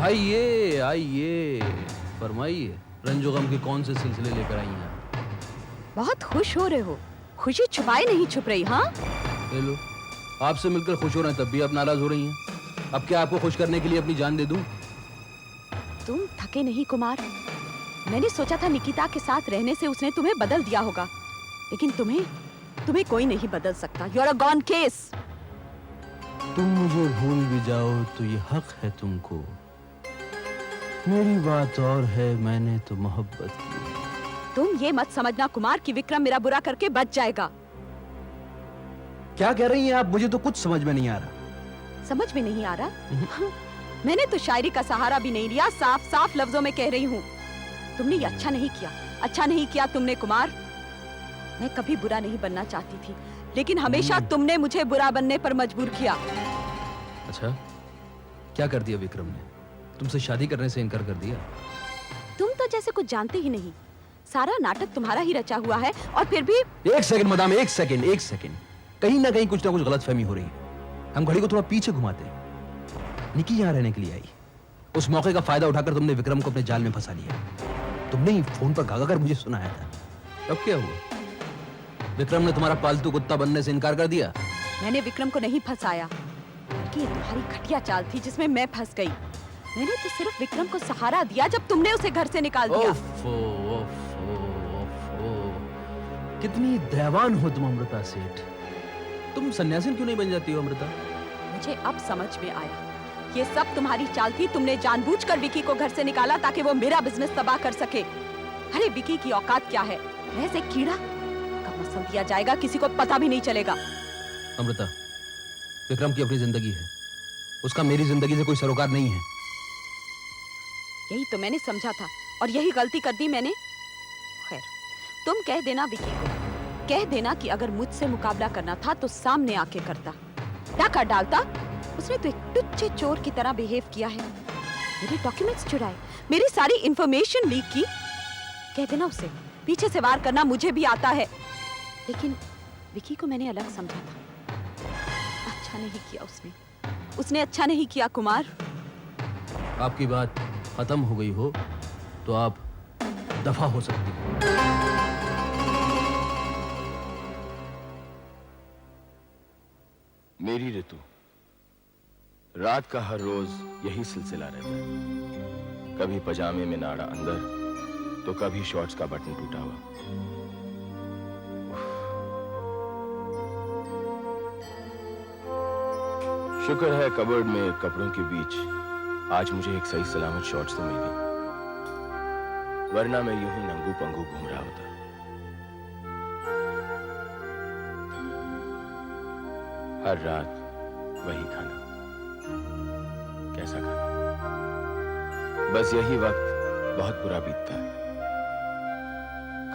आइए आइए, फरमाइए, रंजो गम के कौन से सिलसिले लेकर आई हैं? बहुत खुश हो रहे हो, खुशी छुपाए नहीं छुप रही। हाँ, ले लो, आपसे मिलकर खुश हो रहे हैं तब भी आप नाराज हो रही हैं। अब क्या आपको खुश करने के लिए अपनी जान दे दूं? तुम थके नहीं कुमार। मैंने सोचा था निकिता के साथ रहने से उसने तुम्हें बदल दिया होगा, लेकिन तुम्हें कोई नहीं बदल सकता। You are a gone case. तुम मुझे भूल भी जाओ तो ये हक है तुमको। मेरी बात और है, मैंने तो मोहब्बत की। तुम ये मत समझना कुमार कि विक्रम मेरा बुरा करके बच जाएगा। क्या कह रही हैं आप? मुझे तो कुछ समझ में नहीं आ रहा। समझ में नहीं आ रहा? मैंने तो शायरी का सहारा भी नहीं लिया, साफ साफ लफ्जों में कह रही हूँ। तुमने ये अच्छा नहीं किया, अच्छा नहीं किया तुमने कुमार। मैं कभी बुरा नहीं बनना चाहती थी, लेकिन हमेशा तुमने मुझे बुरा बनने पर मजबूर किया। अच्छा, क्या कर दिया विक्रम ने? तुमसे शादी करने से इनकार कर दिया? तुम तो जैसे कुछ जानते ही नहीं। सारा नाटक तुम्हारा ही रचा हुआ है, और फिर भी। एक सेकंड मदाम, एक सेकंड। कहीं ना कहीं कुछ ना कुछ गलतफहमी हो रही है। हम घड़ी को थोड़ा पीछे घुमाते हैं। निकी यहाँ रहने के लिए आई, उस मौके का फायदा उठाकर तुमने विक्रम को अपने जाल में फंसा लिया। तुमने ही फोन पर गागा कर मुझे सुनाया था। अब क्या हुआ? विक्रम ने तुम्हारा पालतू कुत्ता बनने से इनकार कर दिया? मैंने विक्रम को नहीं फंसाया, बल्कि ये तुम्हारी घटिया चाल थी जिसमें मैं फंस गई। मैंने तो सिर्फ विक्रम को सहारा दिया जब तुमने उसे घर से निकाल दिया। ओफो, कितनी दयावान हो तुम अमृता सेठ। तुम सन्यासी क्यों नहीं बन जाती हो अमृता? मुझे अब समझ में आया, ये सब तुम्हारी चाल थी। तुमने जानबूझकर विकी को घर से निकाला ताकि वो मेरा बिजनेस तबाह कर सके। अरे विकी की औकात क्या है? महज एक कीड़ा। कब मसल दिया जाएगा किसी को पता भी नहीं चलेगा। अमृता, विक्रम की अपनी जिंदगी है, उसका मेरी जिंदगी से कोई सरोकार नहीं है। यही तो मैंने समझा था, और यही गलती कर दी मैंने। खैर, तुम कह देना विकी को, कह देना कि अगर मुझसे मुकाबला करना था तो सामने आके करता, डाका डालता। उसने तो एक टुच्चे चोर की तरह बिहेव किया है। मेरे डॉक्यूमेंट्स चुराए, मेरी सारी इंफॉर्मेशन लीक की। कह देना उसे, पीछे से वार करना मुझे भी आता है। लेकिन विकी को मैंने अलग समझा था। अच्छा नहीं किया उसने अच्छा नहीं किया कुमार। आपकी बात खत्म हो गई हो तो आप दफा हो सकती हैं। मेरी ऋतु, रात का हर रोज यही सिलसिला रहता है। कभी पजामे में नाड़ा अंदर, तो कभी शॉर्ट्स का बटन टूटा हुआ। शुक्र है कबर्ड में कपड़ों के बीच आज मुझे एक सही सलामत शॉर्ट्स तो मिल गई, वरना मैं यूं ही नंगू पंगू घूम रहा होता। हर रात वही खाना, कैसा खाना? बस यही वक्त बहुत बुरा बीतता है।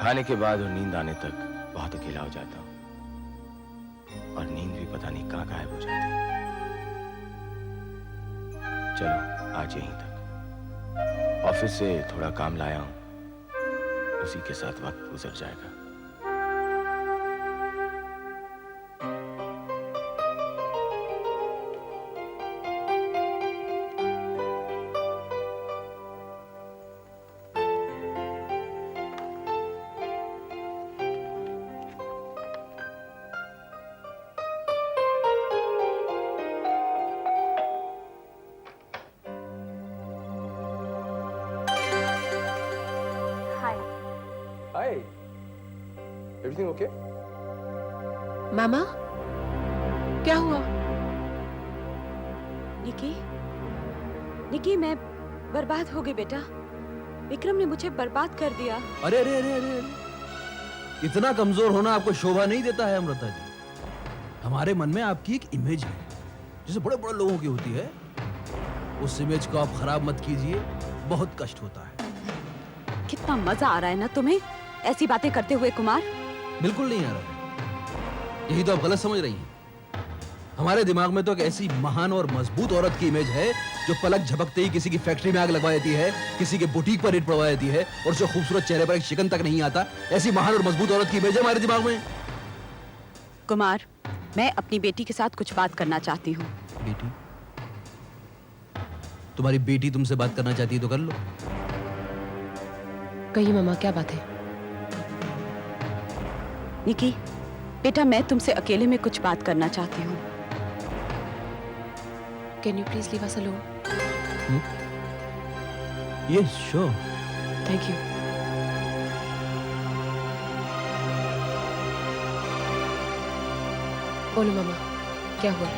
खाने के बाद और नींद आने तक बहुत अकेला हो जाता हूं, और नींद भी पता नहीं कहां गायब हो जाती है। चलो आज यहीं तक। ऑफिस से थोड़ा काम लाया हूं, उसी के साथ वक्त गुजर जाएगा। Hi. Everything okay? मामा, क्या हुआ? निकी, मैं बर्बाद हो गई बेटा। विक्रम ने मुझे बर्बाद कर दिया। अरे अरे अरे अरे अरे, इतना कमजोर होना आपको शोभा नहीं देता है अमृता जी। हमारे मन में आपकी एक इमेज है, जैसे बड़े बड़े लोगों की होती है। उस इमेज को आप खराब मत कीजिए, बहुत कष्ट होता है। कितना मजा आ रहा है ना तुम्हें ऐसी बातें करते हुए कुमार? बिल्कुल नहीं आ रहा है, यही तो आप गलत समझ रही हैं। हमारे दिमाग में तो एक ऐसी महान और मजबूत औरत की इमेज है जो पलक झपकते ही किसी की फैक्ट्री में आग लगवा देती है, किसी के बुटीक पर रेड पड़वा देती है, और जो खूबसूरत चेहरे पर एक शिकन तक नहीं आता। ऐसी महान और मजबूत औरत की इमेज है हमारे दिमाग में। कुमार, मैं अपनी बेटी के साथ कुछ बात करना चाहती हूँ। बेटी? तुम्हारी बेटी तुमसे बात करना चाहती है तो कर लो। कहिए मामा, क्या बात है? निकी, बेटा मैं तुमसे अकेले में कुछ बात करना चाहती हूँ। Can you please leave us alone? Yes sure. Thank you. बोलो मामा, क्या हुआ?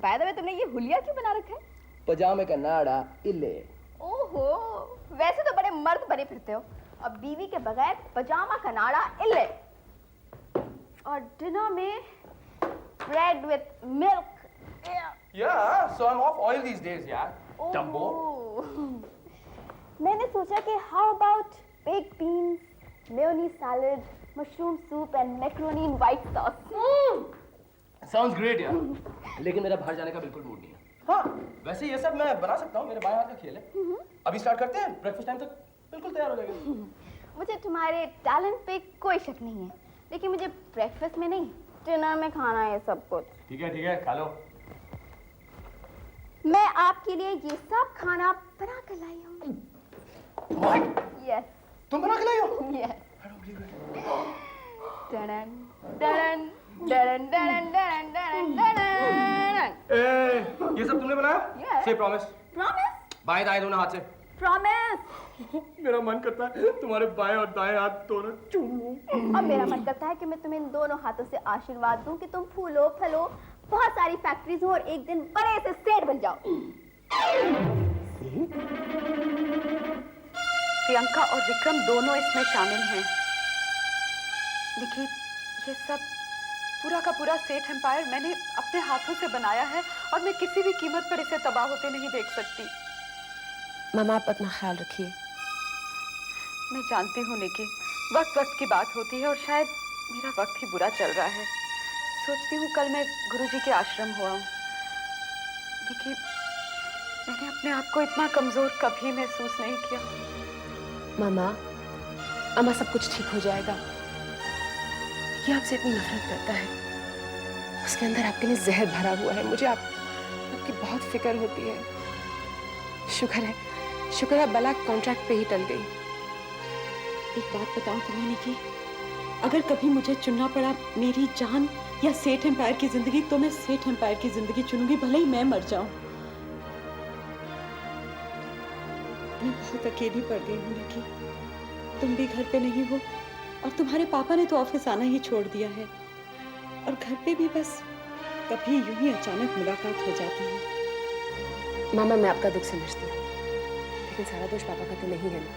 बाय द वे तुमने ये हुलिया क्यों बना रखा है? पजामे का नाड़ा इले। ओहो, वैसे तो बड़े मर्द बने फिरते हो, अब बीवी के बगैर पजामा का नाड़ा इल्ले। और डिनर में bread with milk. Yeah, so I'm off oil these days, यार। Dumbo। मैंने सोचा कि how about baked beans, mayonnaise salad, mushroom soup and macaroni in white sauce। Sounds great यार। लेकिन मेरा बाहर जाने का बिल्कुल मूड नहीं है। हाँ, वैसे ये सब मैं बना सकता हूँ, मेरे बाएं हाथ का खेल है। अभी स्टार्ट करते हैं, ब्रेकफास्ट टाइम तक बिल्कुल तैयार हो जाएगा। मुझे तुम्हारे टैलेंट पे कोई शक नहीं है, लेकिन मुझे ब्रेकफास्ट में नहीं, डिनर में खाना है सब कुछ। ठीक है, खा लो। मैं आपके लिए ये सब खाना बना कर लाई हूँ। What? Yes, तुम बना के लाई हो? yes। Duddon, Duddon, Duddon, Duddon, Duddon, Duddon, Duddon. ये सब तुमने बनाया? Yes। Say promise। Promise? बाएं दाएं दोनों हाथ से। Promise। मेरा मन करता है तुम्हारे बाएं और दाएं हाथ दोनों चूमूं। अब मेरा मन करता है कि मैं तुम्हें इन दोनों हाथों से आशीर्वाद दूं कि तुम फूलो फलो, बहुत सारी फैक्ट्रीज हो और एक दिन बड़े से सेठ बन जाओ। प्रियंका और विक्रम दोनों इसमें शामिल हैं। देखिए, ये सब पूरा का पूरा सेठ एम्पायर मैंने अपने हाथों से बनाया है और मैं किसी भी कीमत पर इसे तबाह होते नहीं देख सकती। मामा, आप अपना ख्याल रखिए। मैं जानती हूँ निकी, वक्त वक्त की बात होती है और शायद मेरा वक्त ही बुरा चल रहा है। सोचती हूँ कल मैं गुरुजी के आश्रम हुआ हूँ। निकी, मैंने अपने आप को इतना कमजोर कभी महसूस नहीं किया। मामा, अम्मा सब कुछ ठीक हो जाएगा। ये आपसे इतनी नफरत करता है, उसके अंदर आपके लिए जहर भरा हुआ है। मुझे आपकी बहुत फिक्र होती है। शुक्र है बला कॉन्ट्रैक्ट पे ही टल गई। एक बात बताऊं तुम्हें निकी, अगर कभी मुझे चुनना पड़ा मेरी जान या सेठ एम्पायर की जिंदगी, तो मैं सेठ एम्पायर की जिंदगी चुनूंगी, भले ही मैं मर जाऊं। मैं बहुत अकेली पड़ गई हूँ निकी। तुम भी घर पे नहीं हो और तुम्हारे पापा ने तो ऑफिस आना ही छोड़ दिया है और घर पे भी बस कभी यूं ही अचानक मुलाकात हो जाती है। मामा, मैं आपका दुख समझती हूँ, लेकिन सारा दोष पापा का तो नहीं है ना।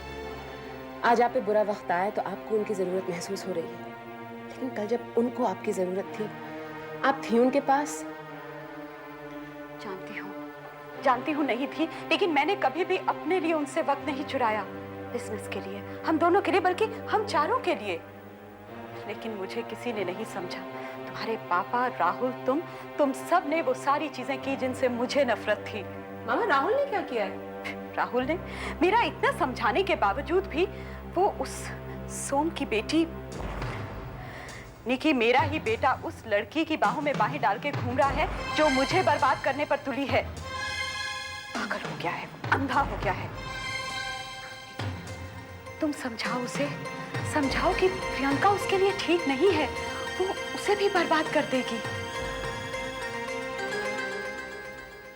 आज आप पे बुरा वक्त आया तो आपको उनकी जरूरत महसूस हो रही है, लेकिन कल जब उनको आपकी जरूरत थी, आप थी उनके पास। जानती हूँ नहीं थी, लेकिन मैंने कभी भी अपने लिए उनसे वक्त नहीं चुराया। बिजनेस के लिए, हम दोनों के लिए, बल्कि हम चारों के लिए। लेकिन मुझे किसी ने नहीं समझा। तुम्हारे पापा, राहुल, तुम सब ने वो सारी चीजें की जिनसे मुझे नफरत थी। मामा, राहुल ने क्या किया है? राहुल ने मेरा इतना समझाने के बावजूद भी वो उस सोम की बेटी निकी, मेरा ही बेटा उस लड़की की बाहों में बाहें डाल के घूम रहा है जो मुझे बर्बाद करने पर तुली है। पागल हो गया है, अंधा हो गया है। तुम समझाओ उसे, समझाओ कि प्रियंका उसके लिए ठीक नहीं है, वो उसे भी बर्बाद कर देगी।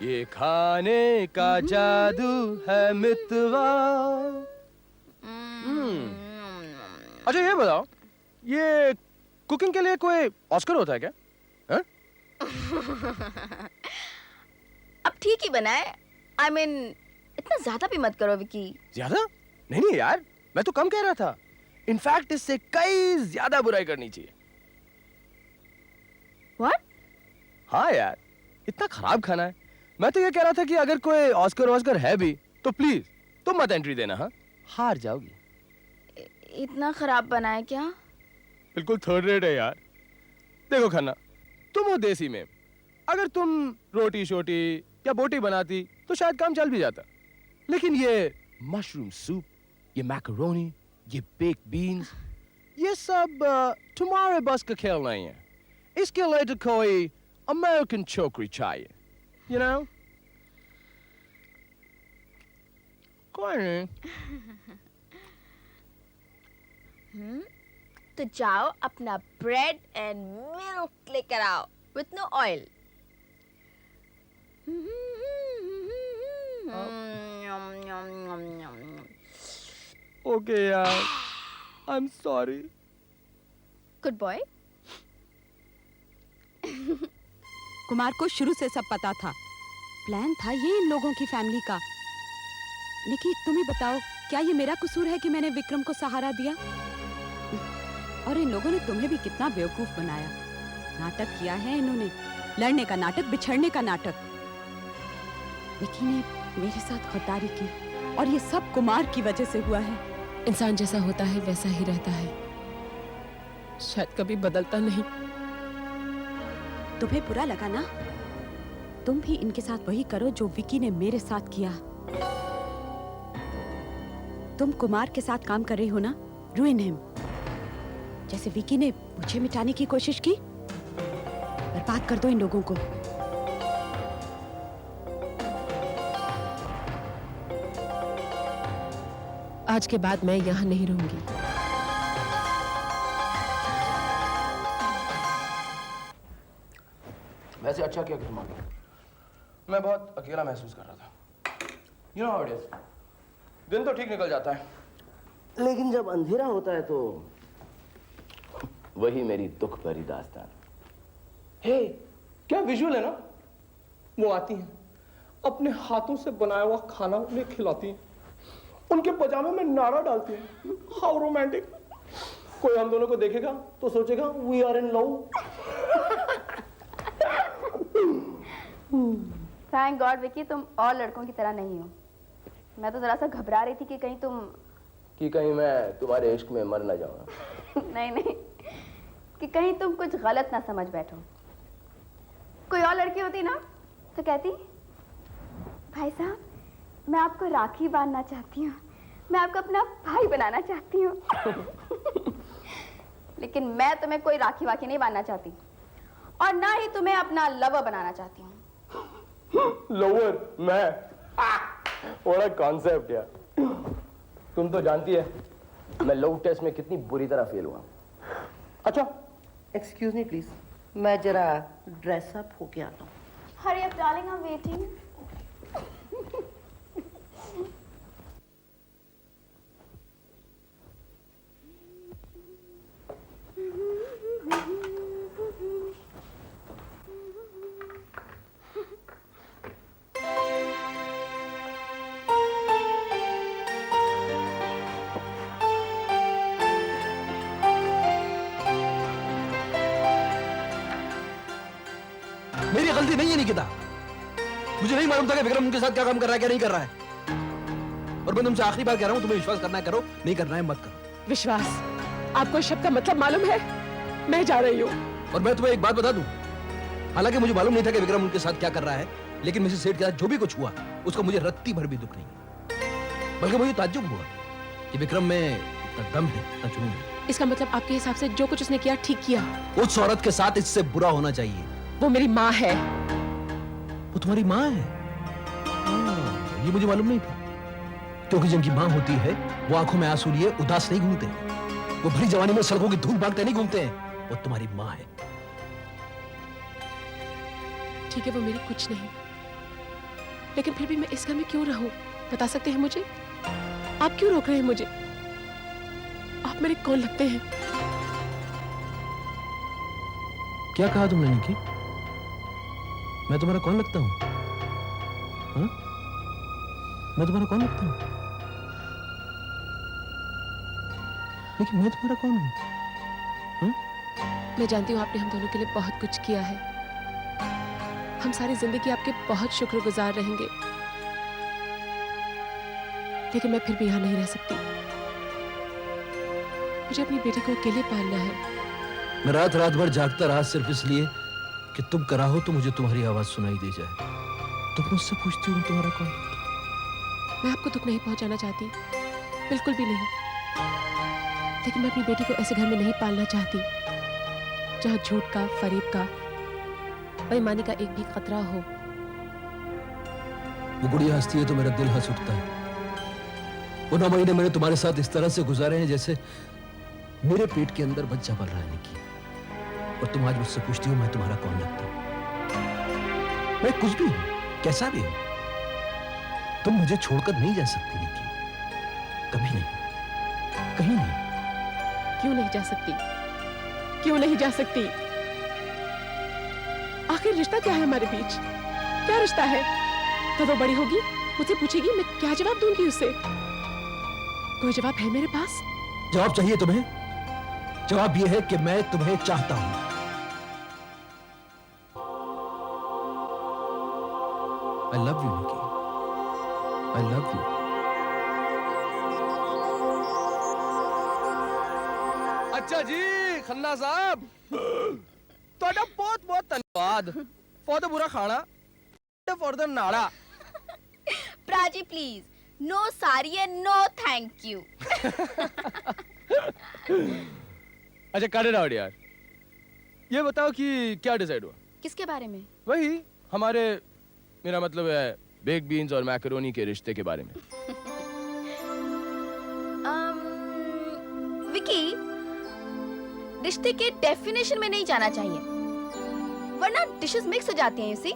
ये खाने का जादू है मितवा। अच्छा ये बताओ, ये कुकिंग के लिए कोई ऑस्कर होता है क्या? हा? अब ठीक ही बनाए। I mean, इतना ज्यादा भी मत करो विकी। ज्यादा? नहीं यार, मैं तो कम कह रहा था। इनफैक्ट इससे कई ज्यादा बुराई करनी चाहिए। What? हाँ यार, इतना खराब खाना है। मैं तो ये कह रहा था कि अगर कोई ऑस्कर है भी तो प्लीज तुम मत एंट्री देना। हाँ, हार जाओगी। इतना खराब बना है क्या? बिल्कुल थर्ड रेट है यार। देखो खन्ना, तुम हो देसी में, अगर तुम रोटी शोटी या बोटी बनाती तो शायद काम चल भी जाता, लेकिन ये मशरूम सूप, ये मैकरोनी, ये बेक बीन्स, ये सब तुम्हारे बस का खेल नहीं है। इसके लिए तो कोई अमेरिकन छोकरी चाहिए, you know? कोई नहीं। तो जाओ अपना ब्रेड एंड मिल्क लेकर आओ विथ नो ऑयल। ओके यार, I am sorry. Good boy. Kumar को शुरू से सब पता था, प्लान था ये इन लोगों की फैमिली का। निकी तुम ही बताओ, क्या ये मेरा कसूर है कि मैंने विक्रम को सहारा दिया? और इन लोगों ने तुम्हें भी कितना बेवकूफ बनाया। नाटक किया है इन्होंने, लड़ने का नाटक, बिछड़ने का नाटक। निकी ने मेरे साथ गद्दारी की और ये सब कुमार की वजह से हुआ है। इंसान जैसा होता है वैसा ही रहता है, शायद कभी बदलता नहीं। तुम्हें बुरा लगा ना? तुम भी इनके साथ वही करो जो विकी ने मेरे साथ किया। तुम कुमार के साथ काम कर रही हो ना, ruin him। जैसे विकी ने मुझे मिटाने की कोशिश की, बर्बाद कर दो इन लोगों को। आज के बाद मैं यहाँ नहीं रहूंगी। वैसे अच्छा किया कि तुम आ गए। मैं बहुत अकेला महसूस कर रहा था। You know how it is। दिन तो ठीक निकल जाता है, लेकिन जब अंधेरा होता है तो वही मेरी दुख भरी दास्तान। हे, क्या विजुअल है ना? वो आती हैं, अपने हाथों से बनाया हुआ खाना उन्हें खिलाती हैं, उनके पजामे में नारा डालती हैं। How romantic. कोई हम दोनों को देखेगा तो सोचेगा we are in love. Thank God Vicky, तुम और लड़कों की तरह नहीं हो। मैं तो जरा सा घबरा रही थी कि कहीं मैं तुम्हारे इश्क में मर ना जाऊं। नहीं नहीं, कि कहीं तुम कुछ गलत ना समझ बैठो। कोई और लड़की होती ना तो कहती, भाई साहब मैं आपको राखी बांधना चाहती हूँ, मैं आपको अपना भाई बनाना चाहती हूँ। लेकिन मैं तुम्हें कोई राखी वाखी नहीं बांधना चाहती, और ना ही तुम्हें अपना लवर बनाना चाहती हूँ। लवर? मैं? बड़ा कॉन्सेप्ट यार। तुम तो जानती है मैं लव टेस्ट में कितनी बुरी तरह फेल हुआ। अच्छा, एक्सक्यूज मी प्लीज, मैं जरा ड्रेस अप होके आता हूँ। Hurry up darling, I am waiting. मेरी गलती नहीं है निकिता, मुझे नहीं मालूम था कि विक्रम उनके साथ क्या काम कर रहा है क्या नहीं कर रहा है। और मैं तुमसे आखिरी बार कह रहा हूं, तुम्हें विश्वास करना है करो, नहीं करना है मत करो। विश्वास? आपको इस शब्द का मतलब मालूम है? मैं जा रही हूँ। और मैं तुम्हें एक बात बता दूं, हालांकि मुझे मालूम नहीं था कि विक्रम उनके साथ क्या कर रहा है, लेकिन मिसेस सेठ के साथ जो भी कुछ हुआ उसका मुझे रत्ती भर भी दुख नहीं, बल्कि मुझे ताज्जुब हुआ कि विक्रम में इतना दम है, इतना जुनून है। इसका मतलब आपके हिसाब से जो कुछ उसने किया ठीक किया? उस औरत के साथ इससे बुरा होना चाहिए। वो मेरी माँ है। वो तुम्हारी माँ है? ये मुझे मालूम नहीं था, क्योंकि जिनकी माँ होती है वो आंखों में आंसू लिए उदास नहीं घूमते, वो भरी जवानी में सड़कों की धूल भागते नहीं घूमते हैं। वो तुम्हारी माँ है। ठीक है, वो मेरी कुछ नहीं, लेकिन फिर भी मैं इस घर में क्यों रहूं? बता सकते हैं मुझे? आप क्यों रोक रहे हैं मुझे? आप मेरे कौन लगते हैं? क्या कहा तुमने निकी? मैं तुम्हारा कौन लगता हूं? हाँ? मैं तुम्हारा कौन लगता हूं? लेकिन मैं तुम्हारा कौन हूं? हाँ? मैं जानती हूँ आपने हम दोनों के लिए बहुत कुछ किया है। हम सारी जिंदगी आपके बहुत शुक्रगुजार रहेंगे, लेकिन मैं फिर भी यहाँ नहीं रह सकती। मुझे अपनी बेटी को अकेले पालना है। मैं रात रात भर जागता रहा सिर्फ इसलिए कि तुम कराहो तो मुझे तुम्हारी आवाज सुनाई दे जाए। तुम मुझसे पूछती हो तुम्हारा कौन लगता है? मैं आपको दुख नहीं पहुंचाना चाहती, बिल्कुल भी नहीं, लेकिन मैं अपनी बेटी को ऐसे घर में नहीं पालना चाहती जहाँ झूठ का, फरेब का, बेईमानी का एक भी खतरा हो। वो गुड़िया हंसती है तो मेरा दिल हंस उठता है, वो 9 महीने मैंने तुम्हारे साथ इस तरह से गुजारे हैं जैसे मेरे पेट के अंदर बच्चा पल रहा है निकी। और तुम आज मुझसे पूछती हो मैं तुम्हारा कौन लगता हूं? मैं कुछ भी हूं, कैसा भी हूं। तुम मुझे छोड़कर नहीं जा सकती निकी, कभी नहीं, कहीं नहीं। क्यों नहीं जा सकती? क्यों नहीं जा सकती? आखिर रिश्ता क्या है हमारे बीच? क्या रिश्ता है? तो वो बड़ी होगी, मुझसे पूछेगी, मैं क्या जवाब दूंगी उसे? कोई जवाब है मेरे पास? जवाब चाहिए तुम्हें? जवाब यह है कि मैं तुम्हें चाहता हूं। I love you, Nikki. I love you. अच्छा जी खन्ना साहब ਤੁਹਾਡਾ ਬਹੁਤ ਬਹੁਤ ਧੰਨਵਾਦ for the बुरा खाना for the नाड़ा। Prachi please, no sorry and no thank you. अच्छा कट इट आउट यार। ये बताओ कि क्या डिसाइड हुआ? किसके बारे में? वही हमारे, मेरा मतलब है बेक बीन्स और मैकरोनी के रिश्ते के बारे में। विकी, रिश्ते के डेफिनेशन में नहीं जाना चाहिए, वरना डिशेस मिक्स हो जाती हैं। इसी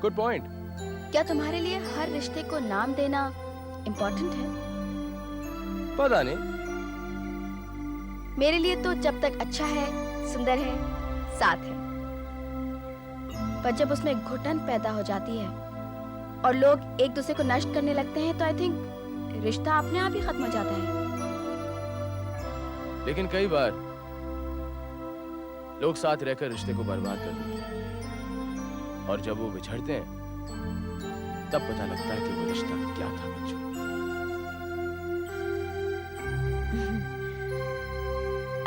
गुड पॉइंट। क्या तुम्हारे लिए हर रिश्ते को नाम देना इम्पोर्टेंट है? पता नहीं। मेरे लिए तो जब तक अच्छा है, सुंदर है, साथ है। पर जब उसमें घुटन पैदा हो जाती है और लोग एक दूसरे को नष्ट करने लगते हैं तो आई थिंक रिश्ता अपने आप ही खत्म हो जाता है। लेकिन कई बार लोग साथ रहकर रिश्ते को बर्बाद कर देते हैं, और जब वो बिछड़ते हैं तब पता लगता है कि वो रिश्ता क्या था बच्चों।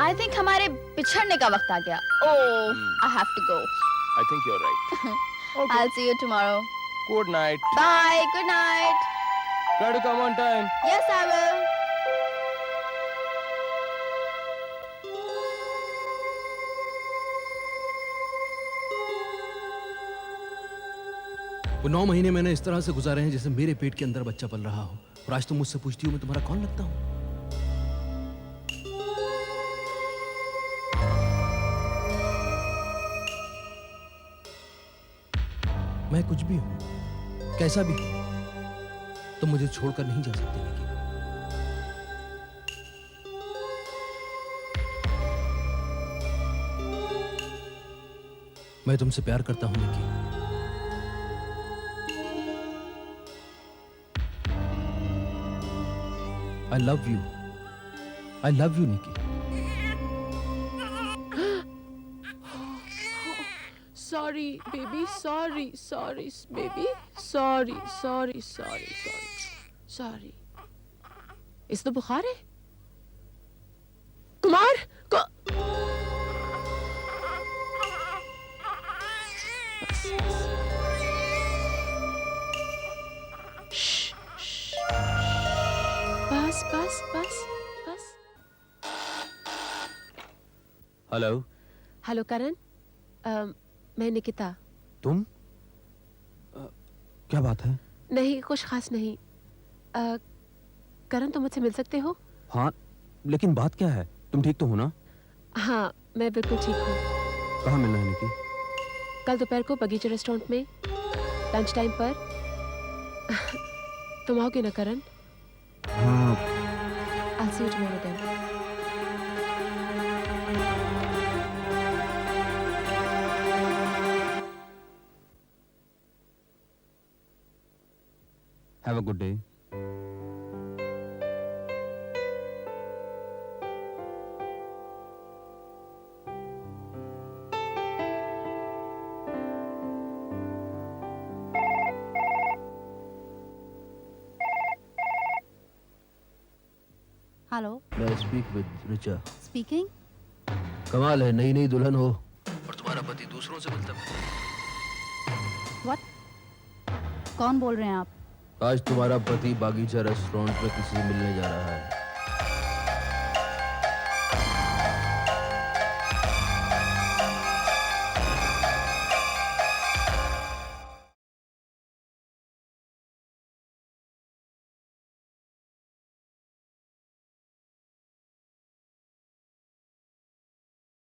आई थिंक हमारे बिछड़ने का वक्त आ गया। Oh, I have to go. I think you are right. I will see you tomorrow. Good night. Bye, good night. Try to come on time. Yes I will. वो 9 महीने मैंने इस तरह से गुजारे हैं जैसे मेरे पेट के अंदर बच्चा पल रहा हो। और आज तुम मुझसे पूछती हो मैं तुम्हारा कौन लगता हूं? मैं कुछ भी हूं, कैसा भी हूं, तुम मुझे छोड़कर नहीं जा सकती निकी। मैं तुमसे प्यार करता हूं निकी। I love you. I love you, Nikki. Sorry, baby. Sorry, baby. Sorry. इस तो बुखार है? कुमार को बस। हेलो करण, मैं निकिता। तुम? क्या बात है? नहीं, कुछ खास नहीं। करण, तुम मुझसे मिल सकते हो? हाँ, लेकिन बात क्या है? तुम ठीक तो हो ना? हाँ, मैं बिल्कुल ठीक हूँ। कहाँ मिलना है निकी? कल दोपहर को बगीचा रेस्टोरेंट में लंच टाइम पर। तुम आओगे ना करण? हाँ। I'll see you tomorrow then. Have a good day. Hello, मैं स्पीक विद रिचा। स्पीकिंग। कमाल है, नई नई दुल्हन हो और तुम्हारा पति दूसरों से मिलता है। व्हाट? कौन बोल रहे हैं आप? आज तुम्हारा पति बागीचा रेस्टोरेंट में किसी से मिलने जा रहा है।